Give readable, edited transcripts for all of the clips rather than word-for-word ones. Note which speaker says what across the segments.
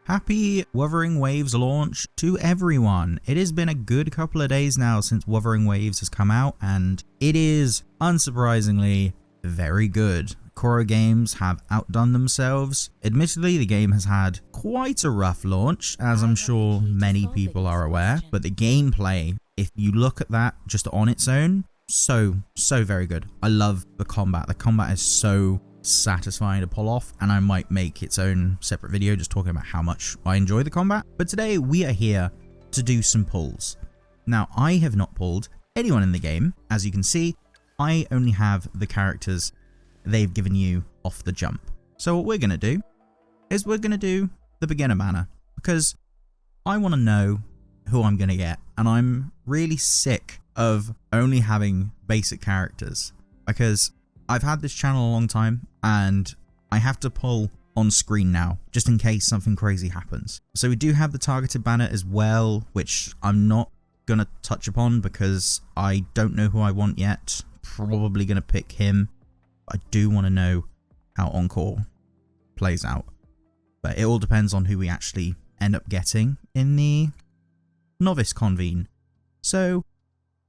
Speaker 1: Happy Wuthering Waves launch to everyone. It has been a good couple of days now since Wuthering Waves has come out, and it is, unsurprisingly, very good. Kuro games have outdone themselves. Admittedly, the game has had quite a rough launch, as I'm sure many people are aware, but the gameplay, if you look at that just on its own, so very good. I love the combat. The combat is so satisfying to pull off, and I might make its own separate video just talking about how much I enjoy the combat. But today we are here to do some pulls. Now, I have not pulled anyone in the game. As you can see, I only have the characters they've given you off the jump. So what we're going to do is we're going to do the beginner banner, because I want to know who I'm going to get, and I'm really sick of only having basic characters, because I've had this channel a long time and I have to pull on screen now just in case something crazy happens. So we do have the targeted banner as well, which I'm not going to touch upon because I don't know who I want yet. Probably going to pick him. I do want to know how Encore plays out, but it all depends on who we actually end up getting in the novice convene. So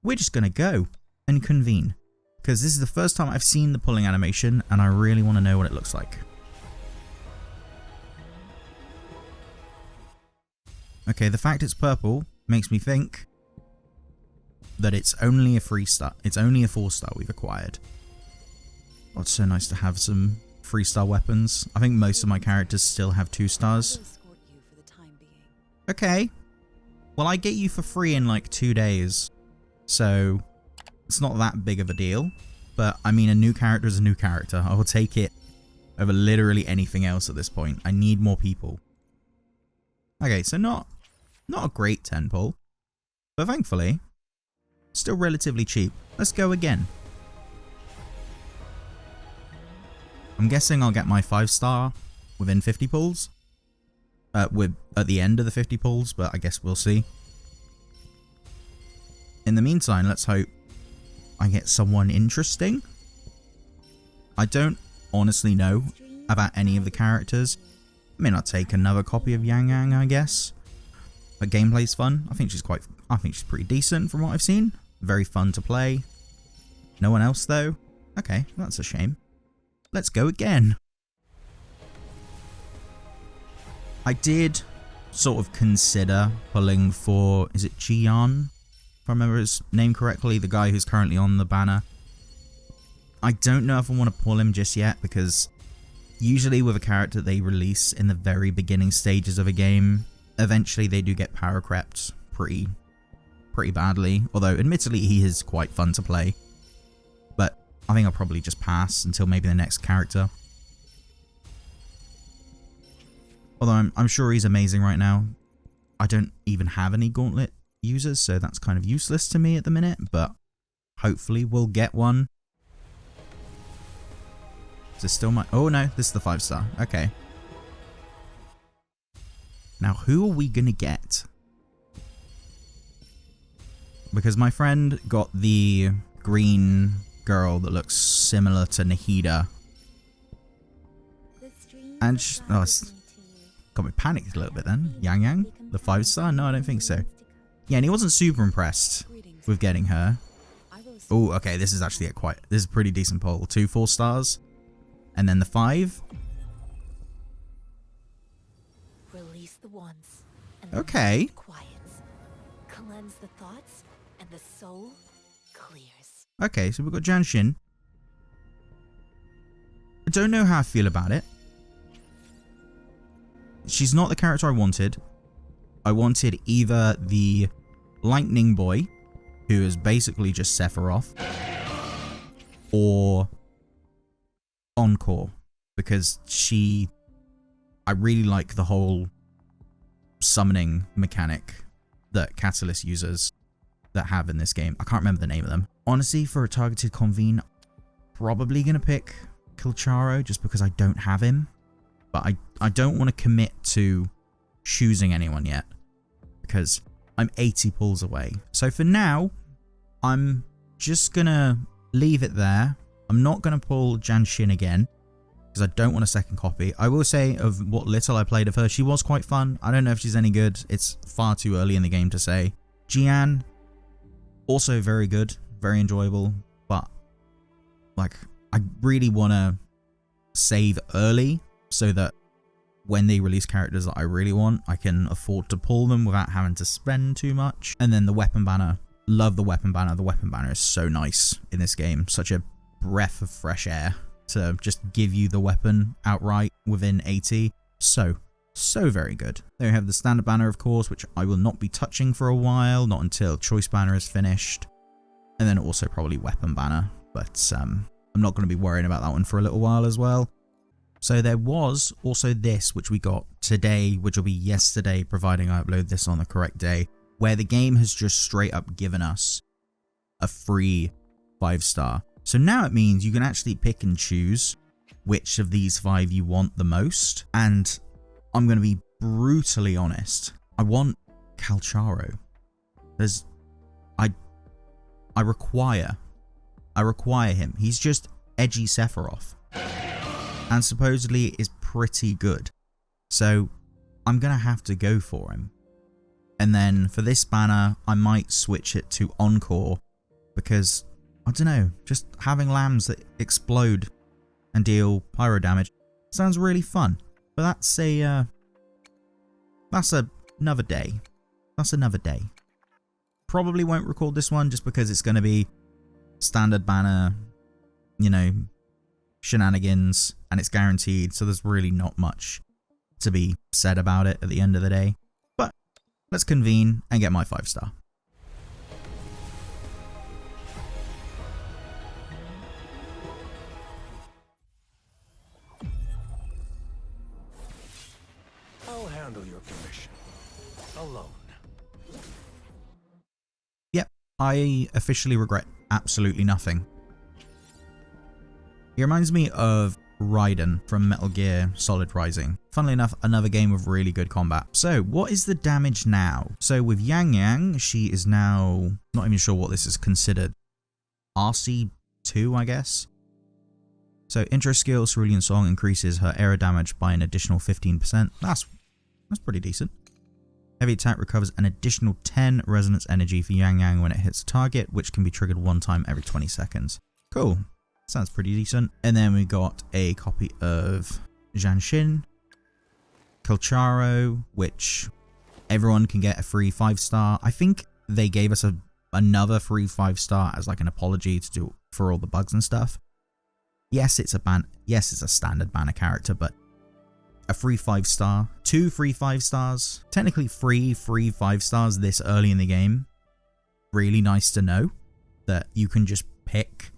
Speaker 1: we're just going to go and convene, because this is the first time I've seen the pulling animation and I really want to know what it looks like. Okay, the fact it's purple makes me think that it's only a 3-star. It's only a 4-star we've acquired. Oh, it's so nice to have some 3-star weapons. I think most of my characters still have 2 stars. Okay. Well, I get you for free in like 2 days, so it's not that big of a deal. But I mean, a new character is a new character. I will take it over literally anything else at this point. I need more people. Okay, so not a great 10 pull, but thankfully still relatively cheap. Let's go again. I'm guessing I'll get my 5-star within 50 pulls. At the end of the 50 pulls, but I guess we'll see. In the meantime, let's hope I get someone interesting. I don't honestly know about any of the characters. I mean, I'll take another copy of Yang Yang, I guess. But gameplay's fun. I think she's pretty decent from what I've seen. Very fun to play. No one else though. Okay, that's a shame. Let's go again. I did sort of consider pulling for, is it Jian? If I remember his name correctly, the guy who's currently on the banner. I don't know if I want to pull him just yet, because usually with a character they release in the very beginning stages of a game, eventually they do get power crept pretty badly. Although admittedly he is quite fun to play. But I think I'll probably just pass until maybe the next character. Although I'm sure he's amazing right now. I don't even have any gauntlet users, so that's kind of useless to me at the minute, but hopefully we'll get one. Is this still my... Oh no, this is the 5-star. Okay. Now who are we gonna get? Because my friend got the green girl that looks similar to Nahida. And it's got me panicked a little bit then. Yang Yang? The 5-star? No, I don't think so. Yeah, and he wasn't super impressed with getting her. Oh, okay, this is actually this is a pretty decent pull. 2 4-stars. And then the 5.
Speaker 2: Release the wands.
Speaker 1: Okay.
Speaker 2: Cleanse the thoughts and the soul clears.
Speaker 1: Okay, so we've got Genshin. I don't know how I feel about it. She's not the character I wanted. I wanted either the Lightning Boy, who is basically just Sephiroth, or Encore, because I really like the whole summoning mechanic that Catalyst users that have in this game. I can't remember the name of them. Honestly, for a targeted convene, probably going to pick Kilcharo just because I don't have him. But I don't want to commit to choosing anyone yet, because I'm 80 pulls away. So for now, I'm just going to leave it there. I'm not going to pull Genshin again, because I don't want a second copy. I will say, of what little I played of her, she was quite fun. I don't know if she's any good. It's far too early in the game to say. Jian, also very good, very enjoyable, but like I really want to save early so that when they release characters that I really want, I can afford to pull them without having to spend too much. And then the weapon banner. Love the weapon banner. The weapon banner is so nice in this game. Such a breath of fresh air to just give you the weapon outright within 80. So very good. There you have the standard banner, of course, which I will not be touching for a while, not until choice banner is finished. And then also probably weapon banner, but I'm not going to be worrying about that one for a little while as well. So there was also this, which we got today, which will be yesterday, providing I upload this on the correct day, where the game has just straight up given us a free 5-star. So now it means you can actually pick and choose which of these 5 you want the most. And I'm going to be brutally honest. I want Calcharo. I require him. He's just edgy Sephiroth. And supposedly is pretty good. So I'm going to have to go for him. And then for this banner, I might switch it to Encore, because, I don't know, just having lambs that explode and deal pyro damage sounds really fun. But that's another day. That's another day. Probably won't record this one just because it's going to be standard banner, you know, shenanigans, and it's guaranteed, so there's really not much to be said about it at the end of the day. But let's convene and get my 5-star.
Speaker 3: I'll handle your commission alone.
Speaker 1: Yep, I officially regret absolutely nothing. He reminds me of Raiden from Metal Gear Solid Rising. Funnily enough, another game with really good combat. So, what is the damage now? So, with Yang Yang, she is now... not even sure what this is considered. RC2, I guess? So, intro skill, Cerulean Song increases her air damage by an additional 15%. That's pretty decent. Heavy attack recovers an additional 10 resonance energy for Yang Yang when it hits a target, which can be triggered one time every 20 seconds. Cool. Sounds pretty decent. And then we got a copy of Genshin, Calcharo, which everyone can get a free 5-star. I think they gave us another free 5-star as like an apology to do for all the bugs and stuff. Yes, it's a standard banner character, but a free 5-star, 2 free 5-stars, technically free 5-stars this early in the game. Really nice to know that you can just pick.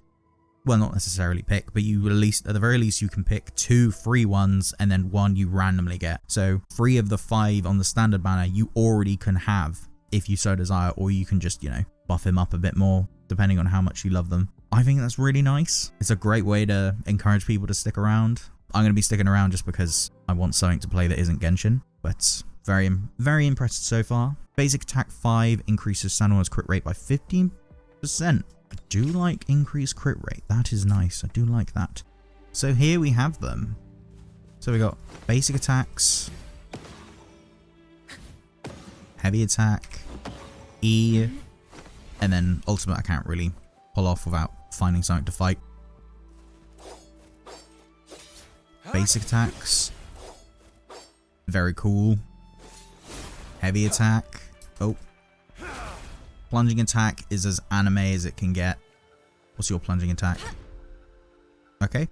Speaker 1: Well, not necessarily pick, but you at the very least, you can pick 2 free ones and then 1 you randomly get. So 3 of the 5 on the standard banner you already can have if you so desire, or you can just, you know, buff him up a bit more depending on how much you love them. I think that's really nice. It's a great way to encourage people to stick around. I'm going to be sticking around just because I want something to play that isn't Genshin, but very, very impressed so far. Basic attack 5 increases Sanua's crit rate by 15%. I do like increased crit rate. That is nice. I do like that. So here we have them. So we got basic attacks, heavy attack, E, and then ultimate I can't really pull off without finding something to fight. Basic attacks. Very cool. Heavy attack. Oh. Plunging attack is as anime as it can get. What's your plunging attack? Okay.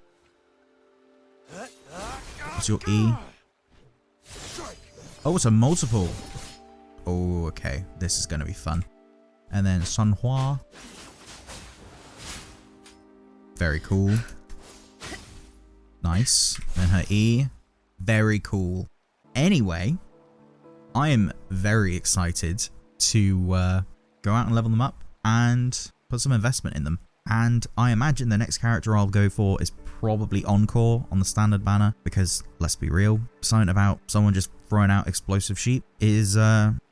Speaker 1: What's your E? Oh, it's a multiple. Oh, okay. This is going to be fun. And then Sunhua. Very cool. Nice. And her E. Very cool. Anyway, I am very excited to go out and level them up and put some investment in them. And I imagine the next character I'll go for is probably Encore on the standard banner, because let's be real, something about someone just throwing out explosive sheep is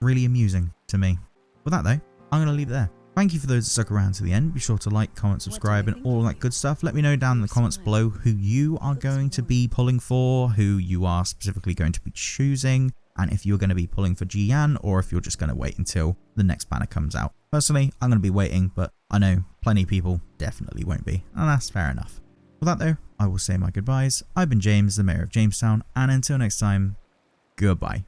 Speaker 1: really amusing to me. With that though, I'm going to leave it there. Thank you for those that stuck around to the end. Be sure to like, comment, subscribe, and all that good stuff. Let me know down in the comments below who you are going to be pulling for, who you are specifically going to be choosing, and if you're going to be pulling for Jiyan or if you're just going to wait until the next banner comes out. Personally, I'm going to be waiting, but I know plenty of people definitely won't be, and that's fair enough. With that though, I will say my goodbyes. I've been James, the Mayor of Jamestown, and until next time, goodbye.